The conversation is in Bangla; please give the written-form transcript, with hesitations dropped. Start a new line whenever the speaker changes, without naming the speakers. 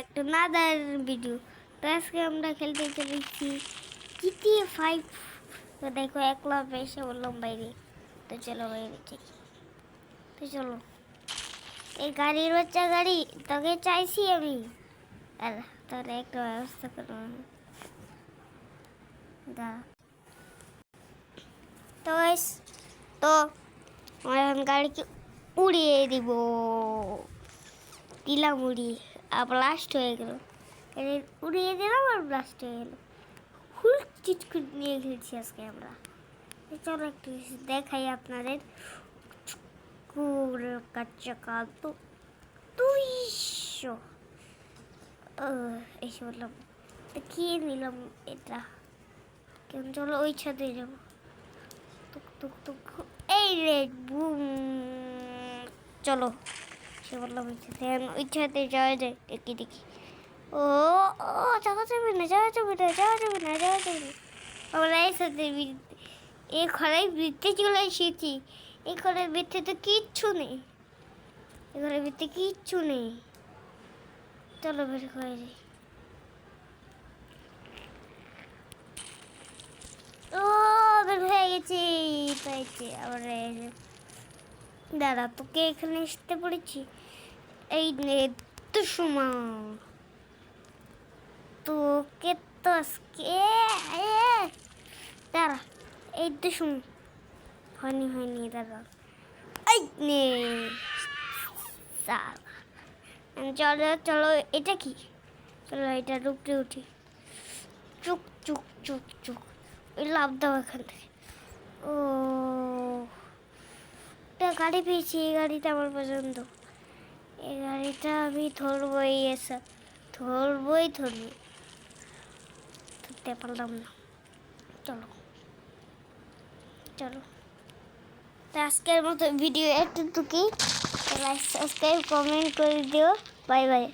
একটা নাদার ভিডিও। তো আজকে আমরা খেলতে চলেছি GTA 5। তো দেখো একলা এসে বললাম বাইরে, তো চলো বাইরে যাই। তো চলো, এই গাড়ির বাচ্চা গাড়ি তোকে চাইছি আমি। আর তাহলে একটা ব্যবস্থা করবো দাঁড়া। তো তো আমরা এখন গাড়িকে উড়িয়ে দিব, দিলাম উড়িয়ে, আর ব্লাস্ট হয়ে গেল। উড়িয়ে দিলাম আর ব্লাস্ট হয়ে গেল। ফুল চিটকুট নিয়ে খেলছি আজকে আমরা। চলো একটু দেখাই আপনাদের। কাচ্চা তো 200 এসে বললাম খেয়ে নিলাম এটা। কেমন চলো ওই ছাদে যাবো। টুক টুক টুক, এই রে বুম। চলো সে বললাম ওই ছাদে যাওয়া যায়। দেখি দেখি, ও ও যাওয়া যাবে না, যাওয়া যাবে না, যাওয়া যাবে না, যাওয়া যাবে না। আমরা এই সাথে এই ঘরের বৃত্তে চলে এসেছি। এই ঘরের বৃত্তে তো কিচ্ছু নেই, এই ঘরের বৃত্তে কিচ্ছু নেই। চলো বের করে যাই। ও বের হয়ে গেছি, পাইছি আবার দাদা তোকে এখানে আসতে পড়েছি। এই নে তো সময় তোকে তো আজকে দাঁড়া, এই তো শুন হয়নি দাদা। এই নে চলো চলো, এটা কি? চলো এটা উপরে উঠি। চুক চুক চুক চুক, ওই লাভ দাও এখান থেকে। ও একটা গাড়ি পেয়েছি, এই গাড়িটা আমার পছন্দ। এই গাড়িটা আমি ধরবই, এসে ধরবই ধরতে পারলাম না। চলো চলো, তো আজকের মতো ভিডিও এতটুকুই। লাইক সাবস্ক্রাইব কমেন্ট করে দিও। Bye bye.